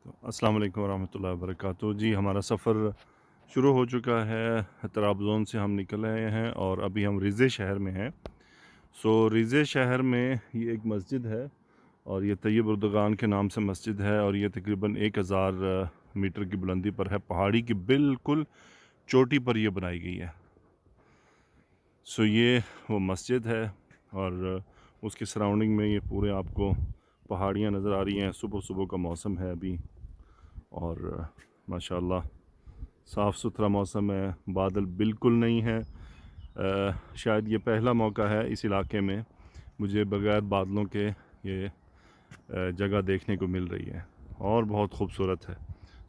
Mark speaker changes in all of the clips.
Speaker 1: تو السلام علیکم ورحمۃ اللہ وبرکاتہ جی، ہمارا سفر شروع ہو چکا ہے۔ طرابزون سے ہم نکل رہے ہیں اور ابھی ہم ریزے شہر میں ہیں۔ ریزے شہر میں یہ ایک مسجد ہے اور یہ طیب اردگان کے نام سے مسجد ہے، اور یہ تقریباً 1000 میٹر کی بلندی پر ہے، پہاڑی کی بالکل چوٹی پر یہ بنائی گئی ہے۔ یہ وہ مسجد ہے، اور اس کی سراؤنڈنگ میں یہ پورے آپ کو پہاڑیاں نظر آ رہی ہیں۔ صبح صبح کا موسم ہے ابھی، اور ماشاءاللہ صاف ستھرا موسم ہے، بادل بالکل نہیں ہے۔ شاید یہ پہلا موقع ہے اس علاقے میں مجھے بغیر بادلوں کے یہ جگہ دیکھنے کو مل رہی ہے، اور بہت خوبصورت ہے۔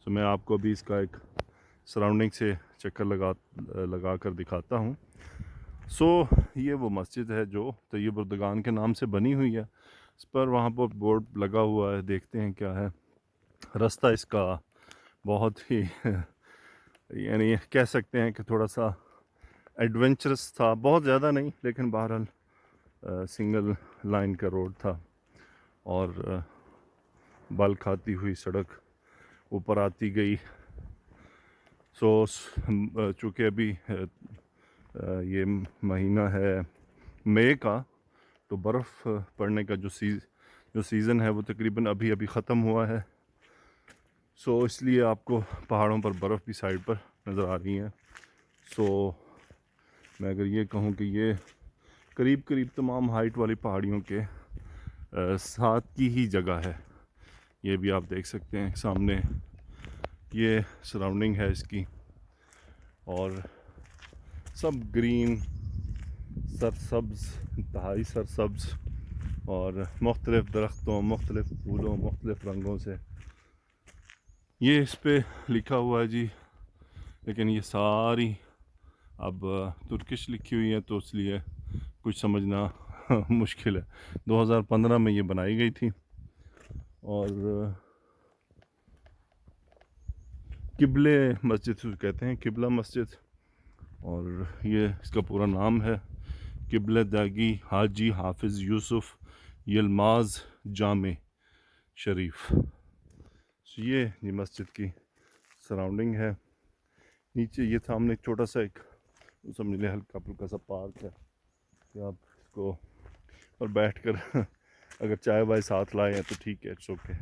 Speaker 1: میں آپ کو ابھی اس کا ایک سراؤنڈنگ سے چکر لگا کر دکھاتا ہوں۔ یہ وہ مسجد ہے جو طیب اردگان کے نام سے بنی ہوئی ہے۔ اس پر وہاں پر بورڈ لگا ہوا ہے، دیکھتے ہیں کیا ہے۔ رستہ اس کا بہت ہی یعنی کہہ سکتے ہیں کہ تھوڑا سا ایڈونچرس تھا، بہت زیادہ نہیں، لیکن بہرحال سنگل لائن کا روڈ تھا، اور بل کھاتی ہوئی سڑک اوپر آتی گئی۔ چونکہ ابھی یہ مہینہ ہے مئی کا، تو برف پڑنے کا جو سیزن ہے وہ تقریباً ابھی ختم ہوا ہے۔ اس لیے آپ کو پہاڑوں پر برف بھی سائڈ پر نظر آ رہی ہیں۔ میں اگر یہ کہوں کہ یہ قریب تمام ہائٹ والی پہاڑیوں کے ساتھ کی ہی جگہ ہے۔ یہ بھی آپ دیکھ سکتے ہیں سامنے، یہ سراؤنڈنگ ہے اس کی، اور سب گرین، سرسبز، انتہائی سرسبز، اور مختلف درختوں، مختلف پھولوں، مختلف رنگوں سے۔ یہ اس پہ لکھا ہوا ہے جی، لیکن یہ ساری اب ترکش لکھی ہوئی ہے، تو اس لیے کچھ سمجھنا مشکل ہے۔ 2015 میں یہ بنائی گئی تھی، اور قبلے مسجد کہتے ہیں، قبلہ مسجد، اور یہ اس کا پورا نام ہے قبلہ داگی حاجی حافظ یوسف یلماز جامع شریف۔ یہ مسجد کی سراؤنڈنگ ہے۔ نیچے یہ سامنے ایک چھوٹا سا ایک سمجھ لیں ہلکا سا پارک ہے، کہ آپ اس کو اور بیٹھ کر اگر چائے وائے ساتھ لائے ہیں تو ٹھیک ہے، اٹس اوکے۔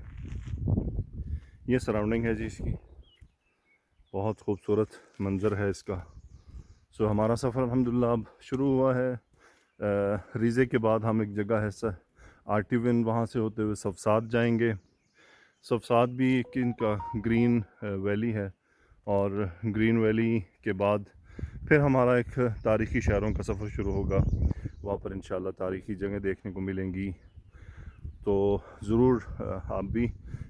Speaker 1: یہ سراؤنڈنگ ہے جی اس کی، بہت خوبصورت منظر ہے اس کا۔ ہمارا سفر الحمدللہ اب شروع ہوا ہے۔ ریزے کے بعد ہم ایک جگہ ہے آرٹیون، وہاں سے ہوتے ہوئے صفصاد جائیں گے۔ صفصاد بھی ایک ان کا گرین ویلی ہے، اور گرین ویلی کے بعد پھر ہمارا ایک تاریخی شہروں کا سفر شروع ہوگا۔ وہاں پر انشاءاللہ تاریخی جگہیں دیکھنے کو ملیں گی، تو ضرور آپ بھی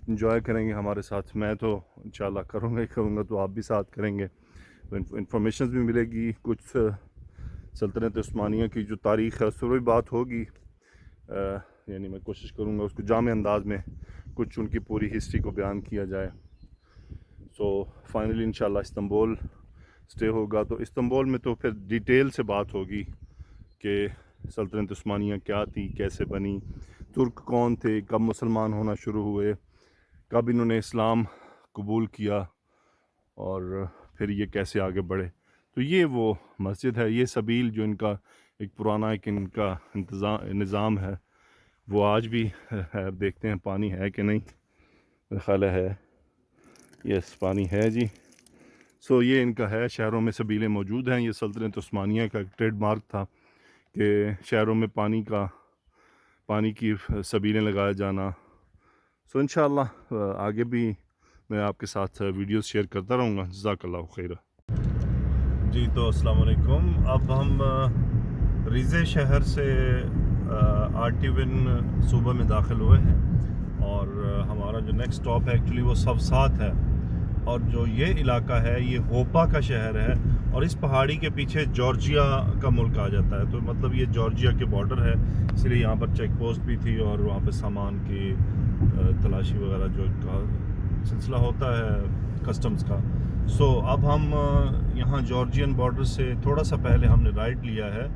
Speaker 1: انجوائے کریں گے ہمارے ساتھ۔ میں تو انشاءاللہ کروں گا، تو آپ بھی ساتھ کریں گے، تو انفارمیشنز بھی ملے گی، کچھ سلطنت عثمانیہ کی جو تاریخ ہے اس پر بھی بات ہوگی۔ یعنی میں کوشش کروں گا اس کو جامع انداز میں کچھ ان کی پوری ہسٹری کو بیان کیا جائے۔ فائنلی انشاءاللہ استنبول سٹے ہوگا، تو استنبول میں تو پھر ڈیٹیل سے بات ہوگی کہ سلطنت عثمانیہ کیا تھی، کیسے بنی، ترک کون تھے، کب مسلمان ہونا شروع ہوئے، کب انہوں نے اسلام قبول کیا، اور پھر یہ کیسے آگے بڑھے۔ تو یہ وہ مسجد ہے، یہ سبیل جو ان کا ایک پرانا ان کا نظام ہے، وہ آج بھی ہے۔ دیکھتے ہیں پانی ہے کہ نہیں، میرا خیال ہے یس پانی ہے جی۔ یہ ان کا ہے، شہروں میں سبیلیں موجود ہیں۔ یہ سلطنت عثمانیہ کا ایک ٹریڈ مارک تھا کہ شہروں میں پانی کی سبیلیں لگایا جانا۔ انشاءاللہ آگے بھی میں آپ کے ساتھ ویڈیوز شیئر کرتا رہوں گا۔ جزاک اللہ خیر جی۔ تو السلام علیکم، اب ہم ریزے شہر سے آرٹیون صوبہ میں داخل ہوئے ہیں، اور ہمارا جو نیکسٹ سٹاپ ہے ایکچولی وہ صفصاد ہے، اور جو یہ علاقہ ہے یہ ہوپا کا شہر ہے، اور اس پہاڑی کے پیچھے جارجیا کا ملک آ جاتا ہے۔ تو مطلب یہ جارجیا کے بارڈر ہے، اس لیے یہاں پر چیک پوسٹ بھی تھی، اور وہاں پہ سامان کی تلاشی وغیرہ جو کا سلسلہ ہوتا ہے کسٹمز کا۔ اب ہم یہاں جارجین بارڈر سے تھوڑا سا پہلے ہم نے رائٹ لیا ہے،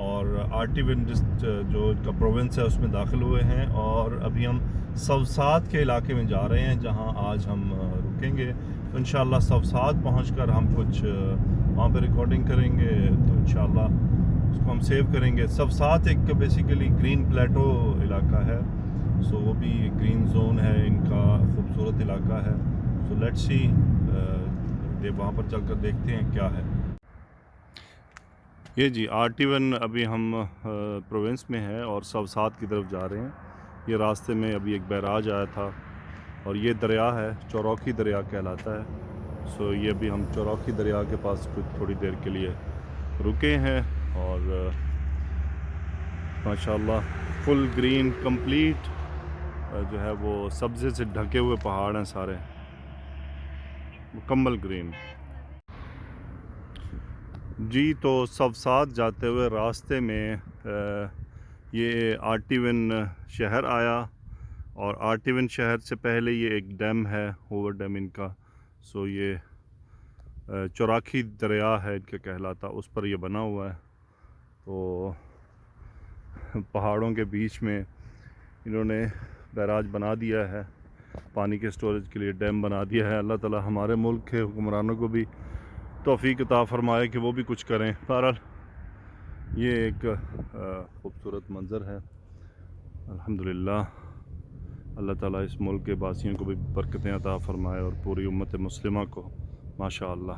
Speaker 1: اور آرٹیون جو ان کا پروونس ہے اس میں داخل ہوئے ہیں، اور ابھی ہم سوسات کے علاقے میں جا رہے ہیں جہاں آج ہم رکیں گے. تو انشاءاللہ سوسات پہنچ کر ہم کچھ وہاں پہ ریکارڈنگ کریں گے. تو انشاءاللہ اس کو ہم سیو کریں گے. سوسات ایک بیسیکلی گرین پلیٹو علاقہ ہے. سو وہ بھی گرین زون ہے ان کا، خوبصورت علاقہ ہے. سو لیٹس سی وہاں پر چل کر دیکھتے ہیں کیا ہے. یہ جی RT1 ابھی ہم پروونس میں ہے اور سوسات کی طرف جا رہے ہیں. یہ راستے میں ابھی ایک بیراج آیا تھا اور یہ دریا ہے، چوروکی دریا کہلاتا ہے. سو یہ ابھی ہم چوروکی دریا کے پاس کچھ تھوڑی دیر کے لیے رکے ہیں اور ماشاءاللہ فل گرین کمپلیٹ جو ہے وہ سبزے سے ڈھکے ہوئے پہاڑ ہیں، سارے مکمل گرین. جی تو سوسات جاتے ہوئے راستے میں یہ RT1 شہر آیا اور RT1 شہر سے پہلے یہ ایک ڈیم ہے، اوور ڈیم ان کا. سو یہ چوراکی دریا ہے ان کا کہلاتا، اس پر یہ بنا ہوا ہے. تو پہاڑوں کے بیچ میں انہوں نے بیراج بنا دیا ہے، پانی کے سٹوریج کے لیے ڈیم بنا دیا ہے. اللہ تعالی ہمارے ملک کے حکمرانوں کو بھی توفیق عطا فرمائے کہ وہ بھی کچھ کریں. بہرحال یہ ایک خوبصورت منظر ہے. الحمدللہ اللہ تعالیٰ اس ملک کے باسیوں کو بھی برکتیں عطا فرمائے اور پوری امت مسلمہ کو. ماشاءاللہ.